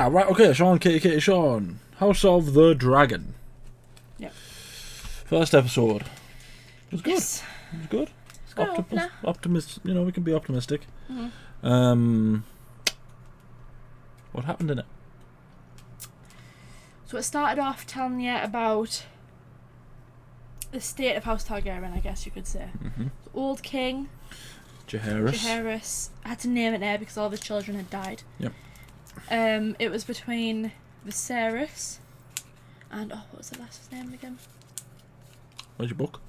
Right, okay, Sean, Katie, Sean. House of the Dragon. Yep. First episode. It was good. Yes. It was good. It's good Optimist. You know, we can be optimistic. Mm-hmm. What happened in it? So it started off telling you about the state of House Targaryen, I guess you could say. Mm-hmm. The old king, Jaehaerys. I had to name it there because all the children had died. Yep. It was between Viserys and what was the last name again? Where's your book?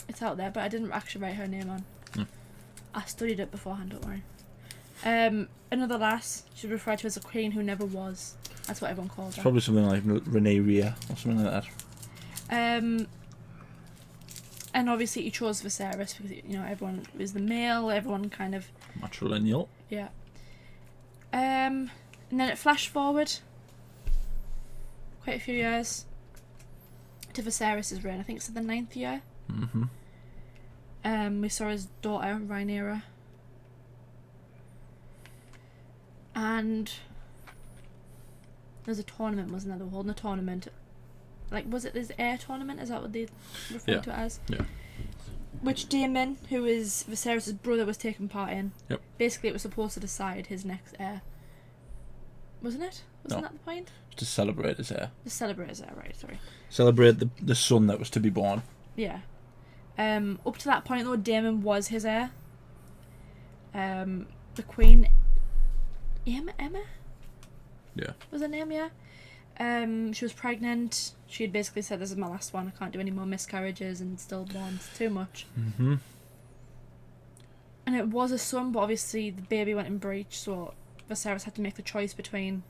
It's out there, but I didn't actually write her name on. Mm. I studied it beforehand, don't worry. Another lass, she's referred to as a queen who never was. That's what everyone calls It's her. probably something like Rhaenyra or something like that. And obviously he chose Viserys because, you know, everyone was the male, everyone kind of... Matrilineal. Yeah. And then it flashed forward quite a few years to Viserys' reign. I think it's the 9th year. Mm-hmm. We saw his daughter, Rhaenyra. And there's a tournament, wasn't there? They were holding a tournament. Like, was it this air tournament? Is that what they referred to it as? Yeah. Which Daemon, who is Viserys' brother, was taking part in. Yep. Basically, it was supposed to decide his next heir. Wasn't it? Wasn't that the point? To celebrate his heir. To celebrate his heir, right, sorry. Celebrate the son that was to be born. Yeah. Up to that point, though, Daemon was his heir. The Queen... Emma? Yeah. Was her name, yeah? She was pregnant. She had basically said, this is my last one, I can't do any more miscarriages and stillborns, too much. Mm-hmm. And it was a son, but obviously the baby went in breach, so Viserys had to make the choice between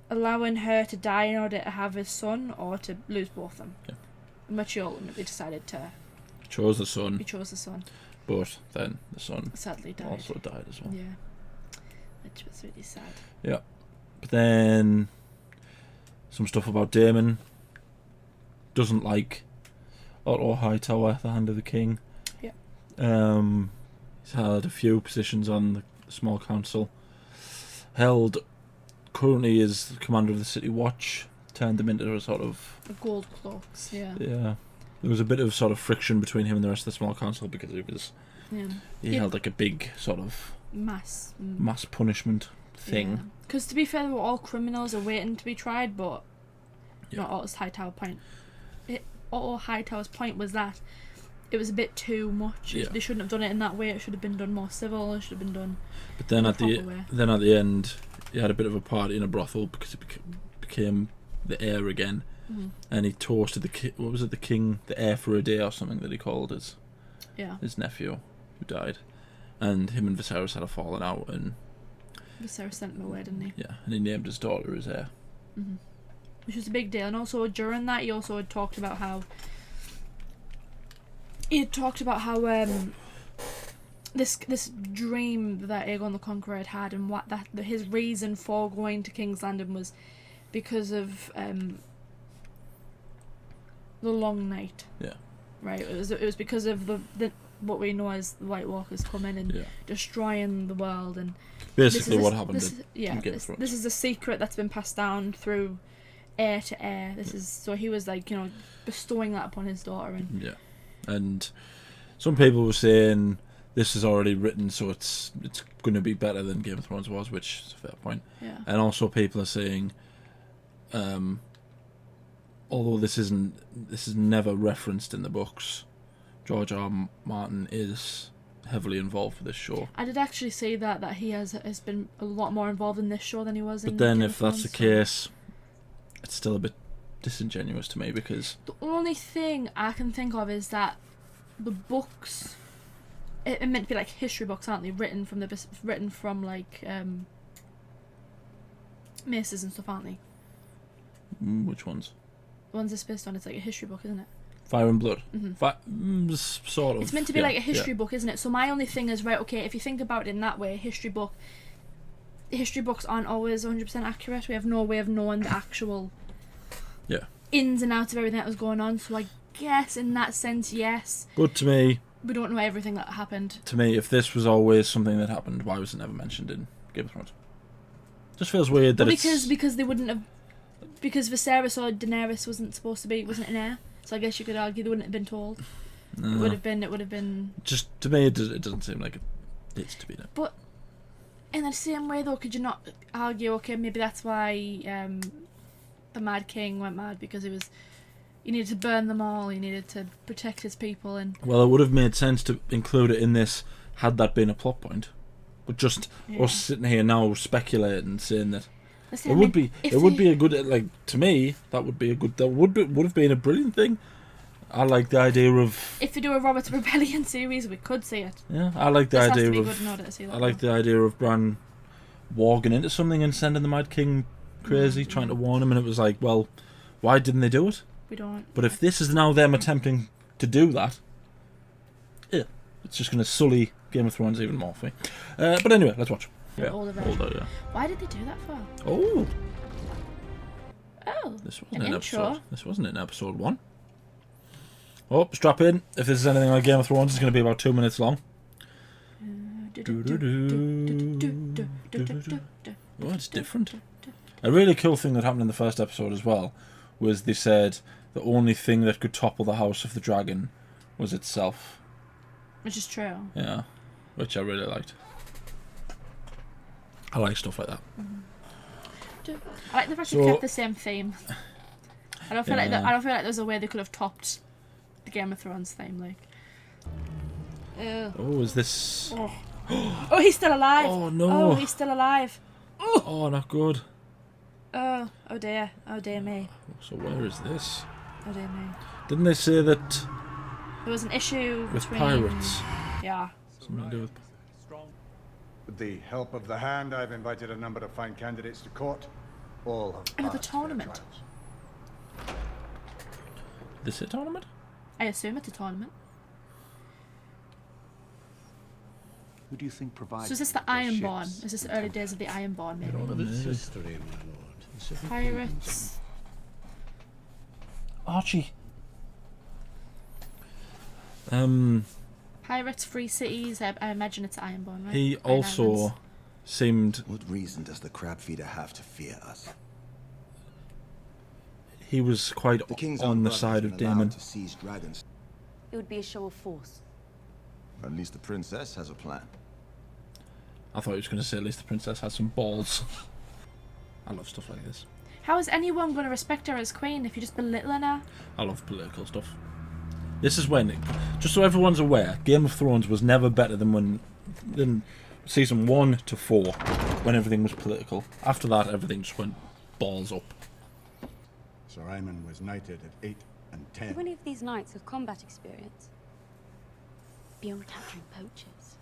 allowing her to die in order to have his son, or to lose both of them. Yeah. And which he ultimately decided to... Chose the son. He chose the son. But then the son Sadly died. also died as well. Yeah. Which was really sad. Yeah. But then some stuff about Daemon. Doesn't like Otto Hightower, the Hand of the King. Yeah. He's held a few positions on the small council. Currently is the commander of the City Watch. Turned them into a sort of... The gold cloaks, yeah. Yeah. There was a bit of sort of friction between him and the rest of the small council because he was... Yeah. He held like a big sort of... Mass punishment thing. Because to be fair, they were all criminals are waiting to be tried, but Yeah. not Otto Hightower's point. Otto Hightower's point was that it was a bit too much. Yeah. They shouldn't have done it in that way. It should have been done more civil. It should have been done. But then in a at the proper way. at the end, he had a bit of a party in a brothel because it became the heir again, and he toasted the king, the heir for a day or something that he called his nephew who died, and him and Viserys had a falling out, and Viserys sent him away, didn't he? yeah, and he named his daughter his heir. Mm-hmm. Which was a big deal, and also during that he also had talked about how this dream that Aegon the Conqueror had and what his reason for going to King's Landing was because of the Long Night. Yeah. Right. It was because of the what we know as the White Walkers coming and destroying the world, and basically what happened. This is a secret that's been passed down through heir to heir. So he was like, bestowing that upon his daughter, and some people were saying this is already written, so it's going to be better than Game of Thrones was, which is a fair point. Yeah. And also people are saying, although this is never referenced in the books, George R. R. Martin is heavily involved with this show. I did actually say that he has been a lot more involved in this show than he was in. But then, Game if of Thrones, that's the case, it's still a bit disingenuous to me because the only thing I can think of is that the books, it meant to be like history books, aren't they? Written from like maces and stuff, aren't they? Which ones? The ones it's based on, it's like a history book, isn't it? Fire and Blood. Mm-hmm. Sort of. It's meant to be like a history book, isn't it? So my only thing is, right, okay, if you think about it in that way, history books aren't always 100% accurate. We have no way of knowing the actual ins and outs of everything that was going on. So I guess in that sense, yes. But to me, We don't know everything that happened. To me, if this was always something that happened, why was it never mentioned in Game of Thrones? Just feels weird that because they wouldn't have, because Viserys or Daenerys wasn't an heir. So I guess you could argue they wouldn't have been told. No. It would have been. Just to me, it doesn't seem like it's to be done. But in the same way, though, could you not argue? Okay, maybe that's why the Mad King went mad, because he needed to burn them all. He needed to protect his people. And well, it would have made sense to include it in this had that been a plot point. But just us sitting here now speculating, saying that it would be a good, like, to me that would have been a brilliant thing. I like the idea of, if they do a Robert's Rebellion series, we could see it. Yeah, I like the idea of the idea of Bran walking into something and sending the Mad King crazy, trying to warn him, and it was like, well, why didn't they do it? We don't. But if this is now them attempting to do that, it's just going to sully Game of Thrones even more for me. But anyway, let's watch. Older, yeah. Why did they do that for? Oh, this wasn't an episode. This wasn't in episode 1. Oh, strap in. If this is anything like Game of Thrones, it's going to be about 2 minutes long. Oh, it's different. A really cool thing that happened in the first episode as well was they said the only thing that could topple the House of the Dragon was itself. Which is true. Yeah, which I really liked. I like stuff like that. I like the fact they kept the same theme. I don't feel like there's a way they could have topped the Game of Thrones theme. Like, oh, is this? Oh, he's still alive. Oh no! Oh, he's still alive. Oh, not good. Oh dear. Oh dear me. So where is this? Oh dear me. Didn't they say that there was an issue with pirates? Yeah. Something to do with. With the help of the Hand, I've invited a number of fine candidates to court. All have another tournament. This a tournament? I assume it's a tournament. Who do you think provides? So is this the Ironborn? Is this the early days of the Ironborn? Maybe. All of its history, my lord. Pirates. Archie. Pirates, free cities. I imagine it's Ironborn, right? He also seemed. What reason does the Crabfeeder have to fear us? He was quite on the side of Daemon. To seize Dragonstone. It would be a show of force. At least the princess has a plan. I thought he was going to say at least the princess has some balls. I love stuff like this. How is anyone going to respect her as queen if you're just belittling her? I love political stuff. This is when, just so everyone's aware, Game of Thrones was never better than season 1 to 4, when everything was political. After that, everything just went balls up. Sir Aemon was knighted at 8 and 10. Do any of these knights have combat experience? Beyond capturing poachers?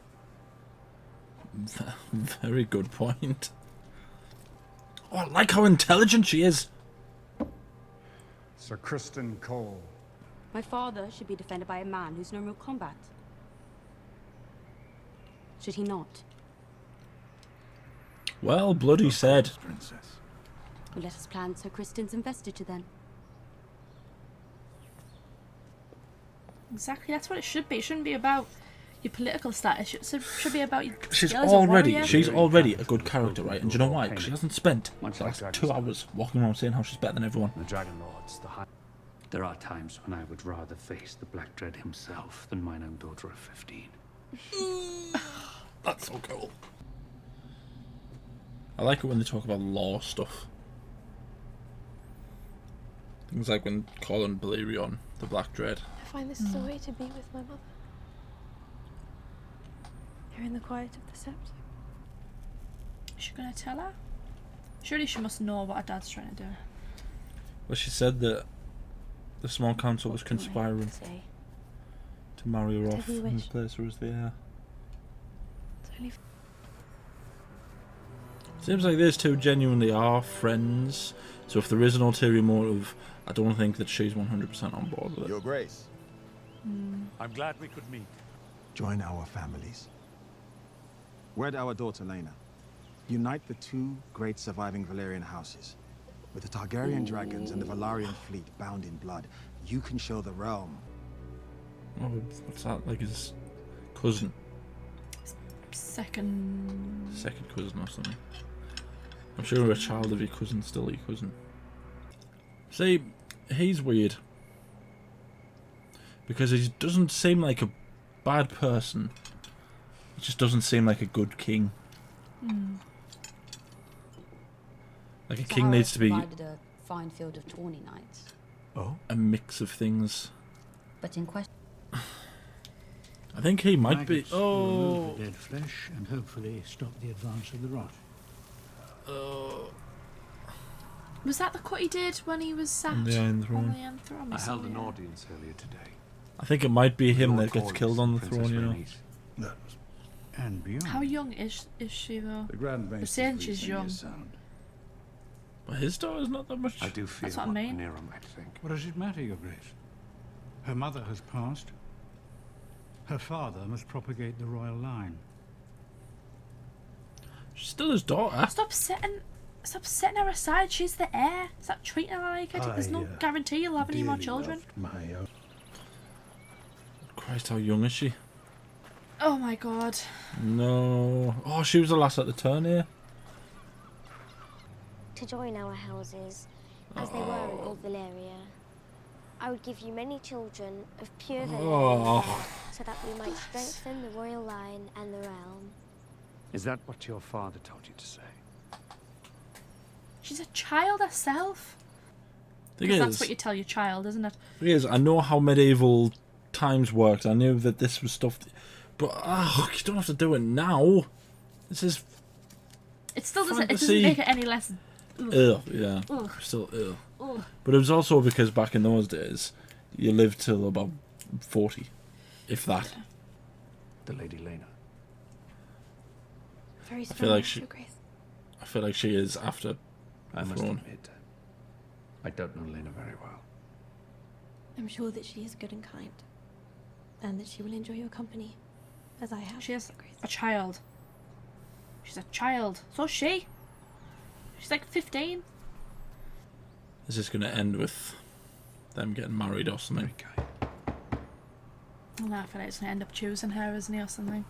Very good point. Oh, I like how intelligent she is. Sir Criston Cole. My father should be defended by a man who's known real combat. Should he not? Well, bloody said. Princess. Well, let us plan Sir Criston's investiture then. Exactly, that's what it should be. It shouldn't be about your political status. It should be about your she's already a good character, right? And do you know why? Because she hasn't spent the last 2 hours walking around saying how she's better than everyone. The Dragon Lords, there are times when I would rather face the Black Dread himself than mine own daughter of 15. That's so cool. I like it when they talk about law stuff. Things like when calling Velaryon the Black Dread. I find this is a way to be with my mother. Here in the quiet of the Sept. Is she going to tell her? Surely she must know what her dad's trying to do. Well, she said that the small council was conspiring to marry her off and replace her as the heir. Seems like these two genuinely are friends, so if there is an ulterior motive, I don't think that she's 100% on board with it. Your Grace. I'm glad we could meet. Join our families. Wed our daughter Laena. Unite the 2 great surviving Valyrian houses. With the Targaryen dragons and the Velaryon fleet bound in blood, you can show the realm Oh, what's that? Like his cousin? Second Cousin or something. I'm sure a child of your cousin's still your cousin. See, he's weird. Because he doesn't seem like a bad person. He just doesn't seem like a good king. Like a king needs to be a fine field of tawny knights. Oh? a mix of things. But in question, I think he might be. Oh. Remove the dead flesh and hopefully stop the advance of the rot. Was that the cut he did when he was sat On the Iron Throne. on the Iron Throne? I held an audience earlier today. I think it might be him Lord that gets Corlys killed on the and Princess throne, you know. Rhaenys. That was And beyond. How young is she though? The Grand Maester saying she's young. sound. But his daughter's not that much. I do fear That's what I what mean. Rhaenyra might think. What does it matter, Your Grace? Her mother has passed. Her father must propagate the royal line. She's still his daughter. Stop setting her aside. She's the heir. Stop treating her like it. There's no guarantee you'll have any more children. my own. Christ, how young is she? Oh my god. No. Oh, she was the last at the turn here. To join our houses, as they were in old Valyria. I would give you many children of pure Valyrian blood, so that we might strengthen the royal line and the realm. Is that what your father told you to say? She's a child herself. Thing 'Cause is, that's what you tell your child, isn't it? thing is, I know how medieval times worked. I knew that this was stuff, but you don't have to do it now. This is It still doesn't. It fantasy. doesn't make it any less. yeah, Ugh. still ill. Ugh. But it was also because back in those days, you lived till about 40, if that. The Lady Lena. Very feel strong, like Your Grace. I feel like she is after I the must throne. admit, I don't know Lena very well. I'm sure that she is good and kind, and that she will enjoy your company, as I have. She is Your Grace. a child. She's a child. So is she. She's like 15. Is this going to end with them getting married or something? Very kind. And I feel like it's going to end up choosing her, isn't he, or something.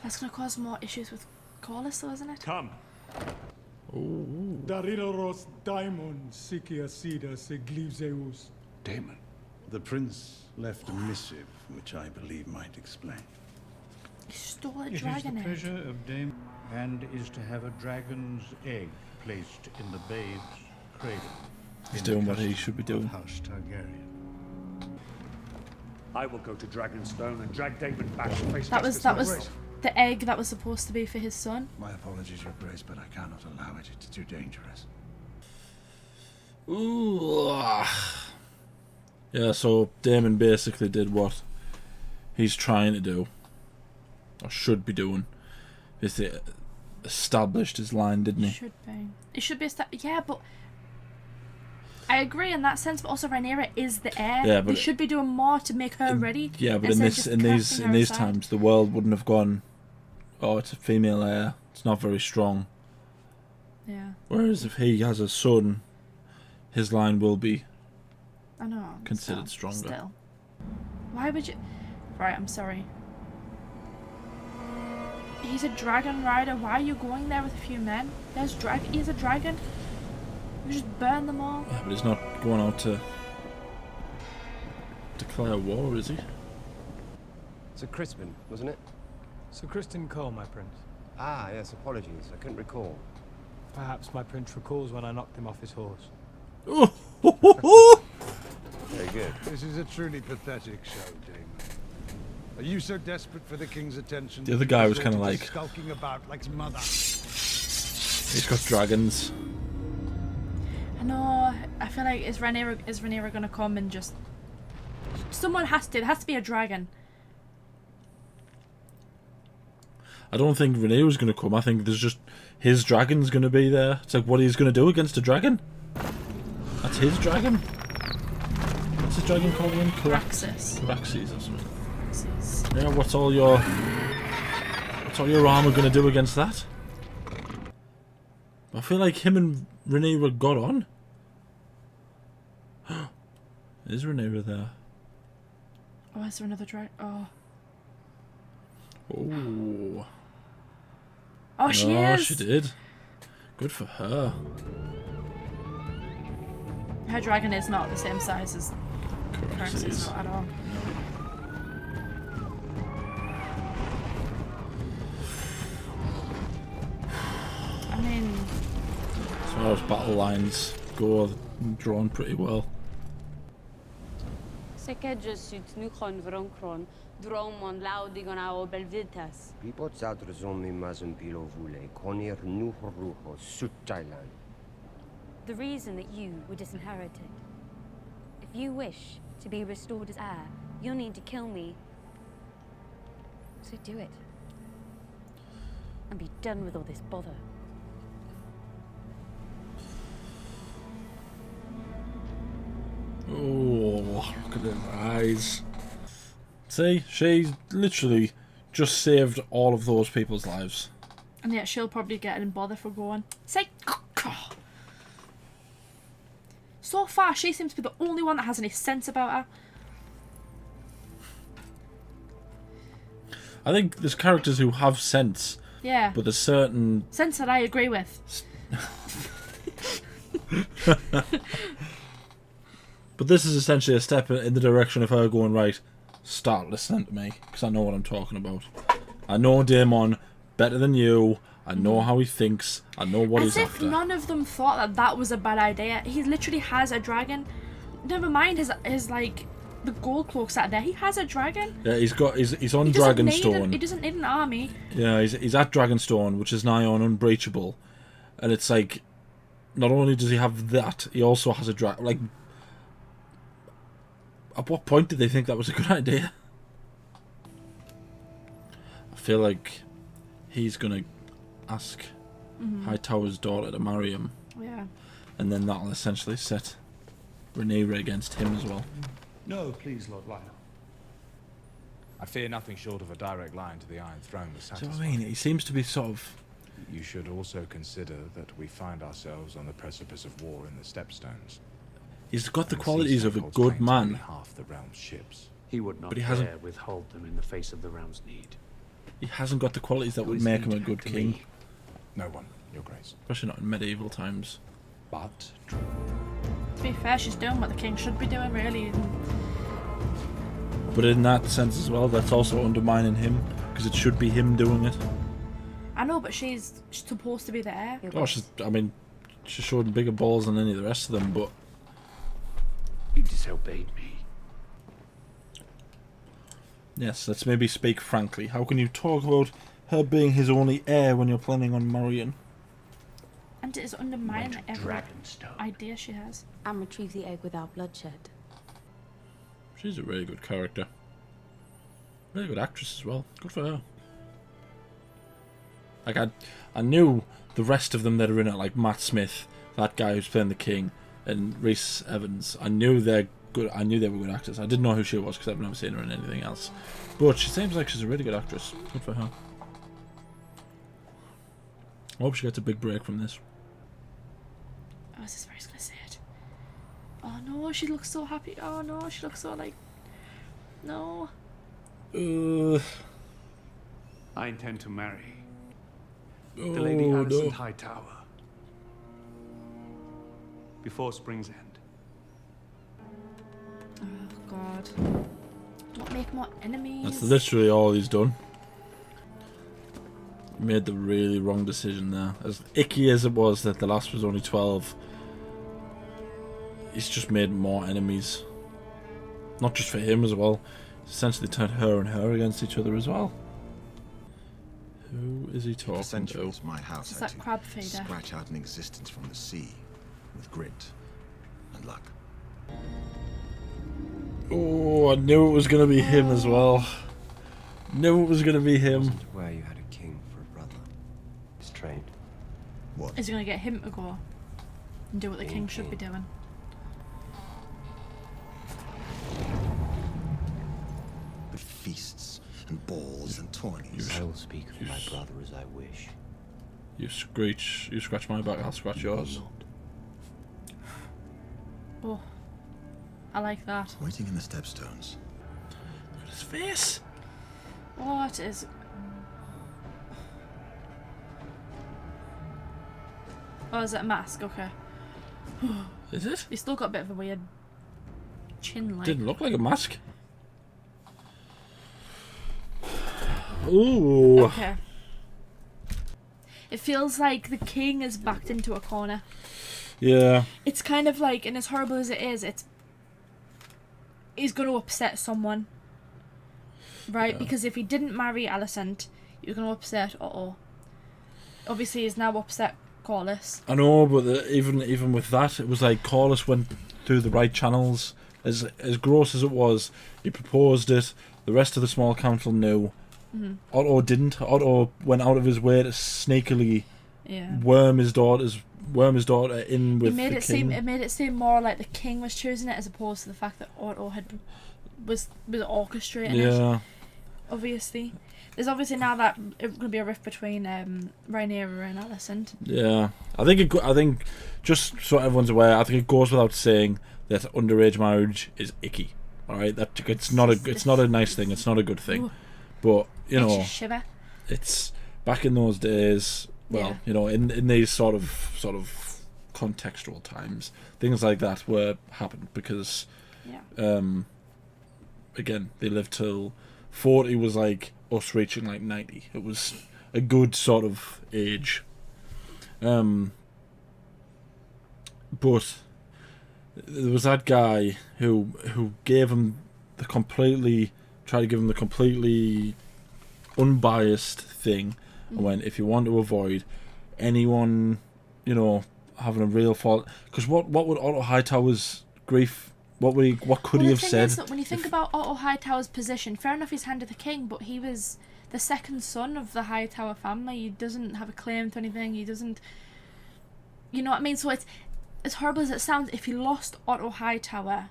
That's going to cause more issues with Corlys, though, isn't it? Come. Ooh. Daridaros Daemon Sikia Sida Seglivzeus. Daemon. The prince left a missive, which I believe might explain. He stole a It is the dragon egg. pleasure of Daemon, and is to have a dragon's egg placed in the babe's cradle. He's in doing the what he custom should be of doing. House Targaryen. I will go to Dragonstone and drag Daemon back to face That was justice. the egg that was supposed to be for his son. My apologies, Your Grace, but I cannot allow it. It's too dangerous. Ooh. Yeah, so Daemon basically did what he's trying to do, or should be doing. Is it established his line, didn't he? Should be. It should be yeah, but I agree in that sense. But also, Rhaenyra is the heir. Yeah, but they should be doing more to make her ready. Yeah, but instead in of just casting her these aside. times, the world wouldn't have gone. Oh, it's a female heir. It's not very strong. Yeah, Whereas if he has a son, his line will be. I know. Considered stronger. Still, why would you? Right, I'm sorry. He's a dragon rider. Why are you going there with a few men? He's a dragon. You just burn them all. Yeah, but he's not going out to declare war, is he? Sir Crispin, wasn't it? Sir Kristen Cole, my prince. Ah, yes, apologies. I couldn't recall. Perhaps my prince recalls when I knocked him off his horse. Very good. This is a truly pathetic show, Damon. Are you so desperate for the king's attention? The other guy was kind of You're like skulking about like his mother. he's got dragons. I know. I feel like is Rhaenyra gonna come and just someone has to. There has to be a dragon. I don't think Rhaenyra's going to come. I think there's just his dragon's going to be there. It's like what he's going to do against a dragon. That's his dragon. What's his dragon called again? Caraxes. Caraxes or something. Caraxes. Yeah, what's all your armor going to do against that? I feel like him and Rhaenyra got on. Is Rhaenyra there? Oh, is there another dragon? Oh. Oh. Oh, she Oh, is. she did. Good for her. Her dragon is not the same size as Corlys, not at all. I mean, as far as battle lines go, drawn pretty well. The reason that you were disinherited. If you wish to be restored as heir, you'll need to kill me. So do it. And be done with all this bother. Oh, look at her eyes. See, she literally just saved all of those people's lives. And yet she'll probably get in bother for going. Say, so far she seems to be the only one that has any sense about her. I think there's characters who have sense. Yeah. But there's certain... sense that I agree with. But this is essentially a step in the direction of her going, right, start listening to me, because I know what I'm talking about. I know Daemon better than you. I know how he thinks. I know what he's after. As if none of them thought that that was a bad idea. He literally has a dragon. Never mind his like, the gold cloaks out there. He has a dragon. Yeah, he's on Dragonstone. He doesn't need an army. Yeah, he's at Dragonstone, which is nigh on unbreachable. And it's like, not only does he have that, he also has a dragon. Like, at what point did they think that was a good idea? I feel like he's gonna ask Hightower's daughter to marry him. Yeah. And then that'll essentially set Rhaenyra against him as well. No, please, Lord Lionel. I fear nothing short of a direct line to the Iron Throne will So satisfy. I mean, he seems to be sort of... You should also consider that we find ourselves on the precipice of war in the Stepstones. He's got the qualities of a good man. Half the realm's ships. He would not dare withhold them in the face of the realm's need. He hasn't got the qualities that would make him a good king. No one, Your Grace. Especially not in medieval times. But to be fair, she's doing what the king should be doing, really. But in that sense as well, that's also undermining him, because it should be him doing it. I know, but she's supposed to be the heir. Oh, she showed bigger balls than any of the rest of them, but... You disobeyed me. Yes, let's maybe speak frankly. How can you talk about her being his only heir when you're planning on marrying? And it is undermining every idea she has. And retrieve the egg without bloodshed. She's a really good character. Really good actress as well. Good for her. Like, I knew the rest of them that are in it, like Matt Smith, that guy who's playing the king, and Rhys Evans. I knew they're good. I knew they were good actors. I didn't know who she was because I've never seen her in anything else. But she seems like she's a really good actress. Good for her. I hope she gets a big break from this. Oh, is this where he's gonna say it? Oh no, she looks so happy. Oh no, she looks so like... No. I intend to marry the Lady Alicent Hightower before Spring's End. Oh god. Don't make more enemies. That's literally all he's done. He made the really wrong decision there. As icky as it was that the last was only 12, he's just made more enemies. Not just for him as well. He's essentially turned her and her against each other as well. Who is he talking For centuries, to? my house It's had that to Crabfeeder. scratch out an existence from the sea with grit and luck. Oh, I knew it was going to be him as well. Knew it was going to be him. Where you had a king for a brother. He's trained. What? Is he gonna get him to go and do what the king should be doing? But feasts and balls and tourneys. I will speak for my brother as I wish. You scratch my back, I'll scratch yours. Oh, I like that. Waiting in the Stepstones. face? What is... Oh, is it a mask? Okay. Is it? He's still got a bit of a weird chin like. Didn't look like a mask. Ooh. Okay. It feels like the king is backed into a corner. Yeah. It's kind of like, and as horrible as it is, he's going to upset someone. Right? Yeah. Because if he didn't marry Alicent, he was going to upset Otto. Obviously, he's now upset Corlys. I know, but even with that, it was like Corlys went through the right channels. As gross as it was, he proposed it. The rest of the small council knew. Mm-hmm. Otto didn't. Otto went out of his way to sneakily worm his daughter in with the king. It made it seem more like the king was choosing it as opposed to the fact that Otto was orchestrating it. Obviously, there's obviously now that it's going to be a rift between Rhaenyra and Alicent. Yeah, I think just so everyone's aware, I think it goes without saying that underage marriage is icky. All right, that it's not a nice thing. It's not a good thing. Ooh. But you know, it's back in those days. Well, you know, in these sort of contextual times, things like that were happened because, again, they lived till 40 was like us reaching like 90. It was a good sort of age. But there was that guy who gave him tried to give him the completely unbiased thing, and went, if you want to avoid anyone, you know, having a real fault, because what would Otto Hightower's grief? What could he have said? Is that when you think about Otto Hightower's position, fair enough, he's hand of the king, but he was the second son of the Hightower family. He doesn't have a claim to anything. He doesn't, you know what I mean? So it's as horrible as it sounds. If he lost Otto Hightower,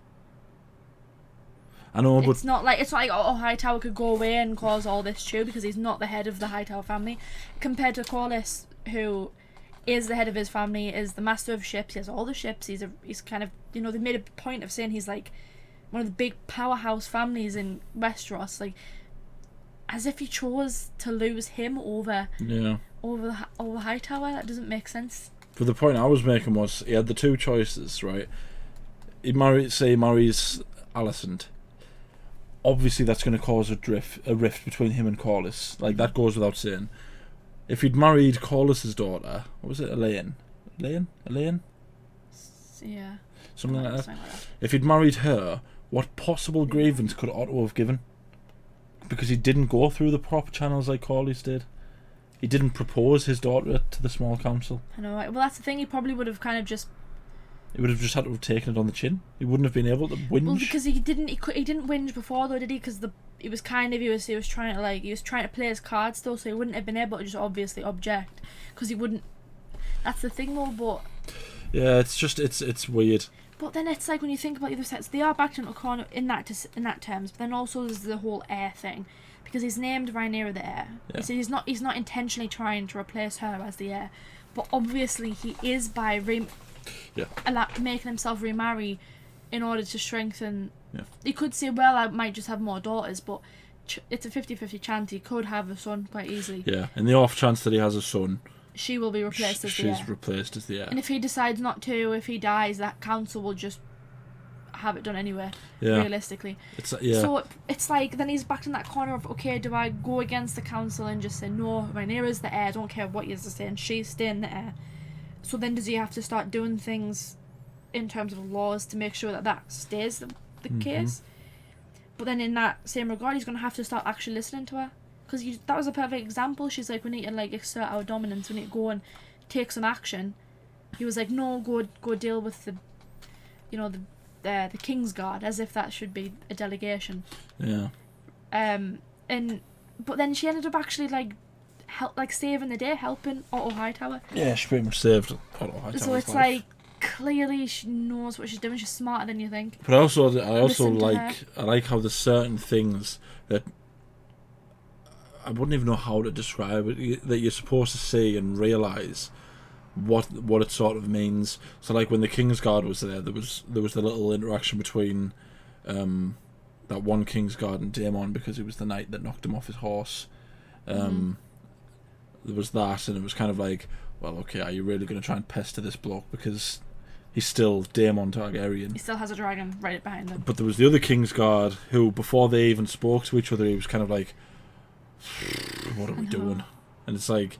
I know, but it's not like Otto Hightower could go away and cause all this too, because he's not the head of the Hightower family, compared to Corlys, who is the head of his family, is the master of ships. He has all the ships. He's kind of, you know, they made a point of saying he's like one of the big powerhouse families in Westeros, like as if he chose to lose him over Hightower. That doesn't make sense. But the point I was making was he had the two choices, right? He marries Alicent. Obviously, that's going to cause a rift between him and Corlys. Like, that goes without saying. If he'd married Corlys's daughter, what was it, Elaine? Yeah. Something like that. If he'd married her, what possible grievance could Otto have given? Because he didn't go through the proper channels like Corlys did. He didn't propose his daughter to the small council. I know. Well, that's the thing. He probably would have kind of just... He would have just had to have taken it on the chin. He wouldn't have been able to whinge. Well, because he didn't whinge before though, did he? Because he was trying to play his cards still, so he wouldn't have been able to just obviously object, because he wouldn't. That's the thing though. But yeah, it's weird. But then it's like when you think about the other sets, they are backed into a corner in that terms. But then also there's the whole heir thing, because he's named Rhaenyra the heir. Yeah. He said he's not intentionally trying to replace her as the heir, but obviously he is by making himself remarry in order to strengthen. Yeah. You could say, well, I might just have more daughters, but it's a 50-50 chance he could have a son quite easily. Yeah, and the off chance that he has a son, she will be replaced as the heir. She's replaced as the heir. And if he decides not to, if he dies, that council will just have it done anyway, realistically. So it's like, then he's back in that corner of, okay, do I go against the council and just say, no, Rhaenyra's the heir, I don't care what you say, and she's staying the heir? So then does he have to start doing things in terms of laws to make sure that stays the case? But then in that same regard, he's going to have to start actually listening to her. Because that was a perfect example. She's like, we need to like exert our dominance. We need to go and take some action. He was like, no, go deal with the King's Guard, as if that should be a delegation. Yeah. But then she ended up actually saving the day, helping Otto Hightower. Yeah, she pretty much saved Otto Hightower. So it's like, clearly she knows what she's doing. She's smarter than you think. But I also like how there's certain things that I wouldn't even know how to describe it, that you're supposed to see and realise what it sort of means. So like when the King's Guard was there was the little interaction between that one Kingsguard and Daemon because he was the knight that knocked him off his horse. There was that, and it was kind of like, well, okay, are you really going to try and pester this bloke because he's still Daemon Targaryen? He still has a dragon right behind him. But there was the other Kingsguard who, before they even spoke to each other, he was kind of like, what are we doing? And it's like,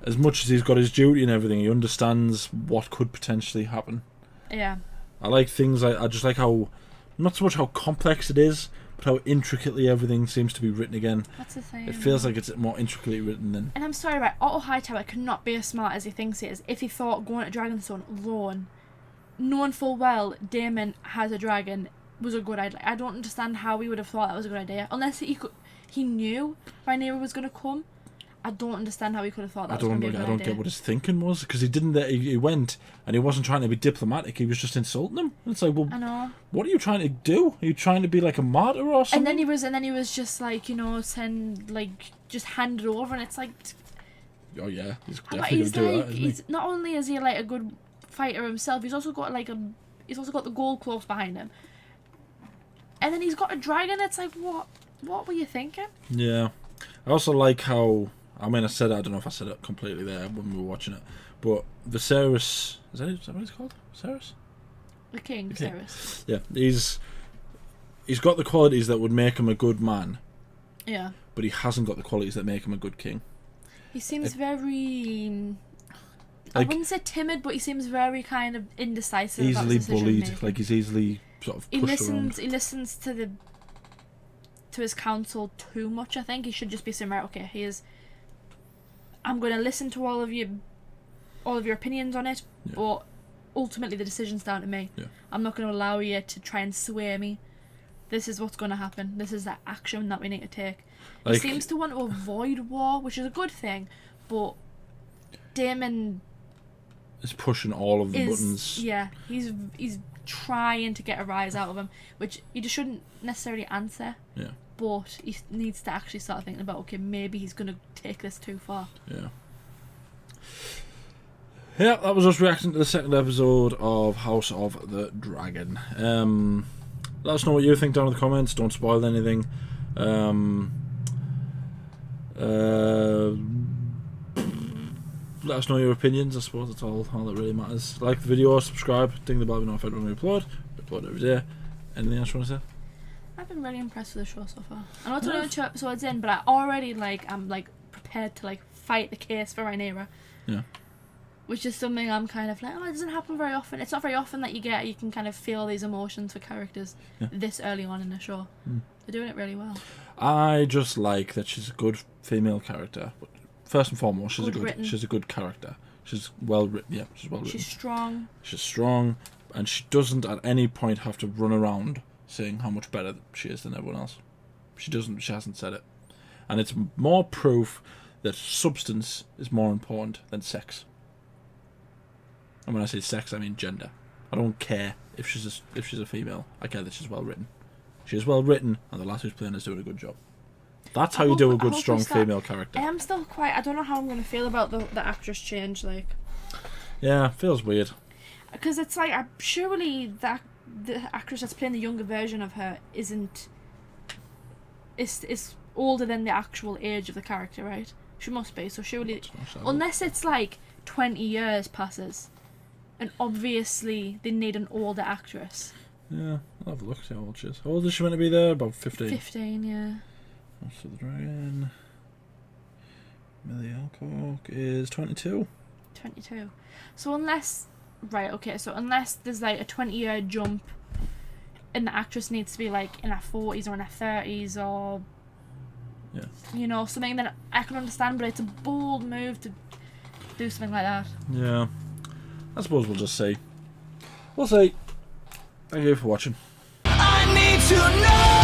as much as he's got his duty and everything, he understands what could potentially happen. Yeah. I like things, I just like how, not so much how complex it is, but how intricately everything seems to be written again. That's the thing. It feels like it's more intricately written than... And I'm sorry, right, Otto Hightower could not be as smart as he thinks he is if he thought going to Dragonstone alone, knowing full well Daemon has a dragon, was a good idea. I don't understand how he would have thought that was a good idea. Unless he knew Rhaenyra was going to come. I don't understand how he could have thought that was going to be a good idea. I don't get what his thinking was, because he didn't. He went and he wasn't trying to be diplomatic. He was just insulting him. And it's like, well, I know. What are you trying to do? Are you trying to be like a martyr or something? And then he was just like, you know, just hand it over, and it's like, oh yeah, he's definitely going to do that, isn't he? Not only is he like a good fighter himself, he's also got the gold cloaks behind him, and then he's got a dragon. It's like, what were you thinking? Yeah, I also like how. I mean, I don't know if I said it completely there when we were watching it, but Viserys, is that what he's called? Viserys? The King Viserys. Yeah, he's got the qualities that would make him a good man. Yeah. But he hasn't got the qualities that make him a good king. He seems very... I wouldn't say timid, but he seems very kind of indecisive. Easily bullied, making. like he's easily sort of pushed around. He listens to his counsel too much, I think. He should just be saying, right, okay, I'm going to listen to all of your opinions on it, but ultimately the decision's down to me. Yeah. I'm not going to allow you to try and sway me. This is what's going to happen. This is the action that we need to take. He seems to want to avoid war, which is a good thing, but Daemon is pushing all of the buttons. Yeah, he's trying to get a rise out of him, which he just shouldn't necessarily answer. Yeah. But he needs to actually start thinking about, okay, maybe he's going to take this too far. Yeah. Yeah, that was us reacting to the second episode of House of the Dragon. Let us know what you think down in the comments. Don't spoil anything. Let us know your opinions. I suppose that's all that really matters. Like the video, subscribe, ding the bell, know if everyone we upload. We upload every day. Anything else you want to say? I've been really impressed with the show so far. I know it's only 2 episodes in, but I already I'm prepared to fight the case for Rhaenyra. Yeah. Which is something I'm kind of like, it doesn't happen very often. It's not very often that you can kind of feel these emotions for characters this early on in the show. They're doing it really well. I just like that she's a good female character. But first and foremost, she's a good character. She's well written. Yeah, she's well written. She's strong. She's strong, and she doesn't at any point have to run around saying how much better she is than everyone else. She doesn't. She hasn't said it, and it's more proof that substance is more important than sex. And when I say sex, I mean gender. I don't care if she's a female. I care that she's well written. She is well written, and the lass who's playing is doing a good job. That's how you do a good, strong female character. I am still I don't know how I'm going to feel about the actress change. Yeah, feels weird. Because it's surely the actress that's playing the younger version of her is older than the actual age of the character, right? She must be. So surely, unless it's 20 years passes, and obviously they need an older actress. Yeah, I'll have a look, see how old she is. How old is she meant to be there? About 15. 15, yeah. House of the Dragon. Millie Alcock is 22. 22. So unless there's a 20-year jump and the actress needs to be in her 40s or in her 30s or something that I can understand, but it's a bold move to do something like that. Yeah. I suppose we'll just see. We'll see. Thank you for watching. I need to know.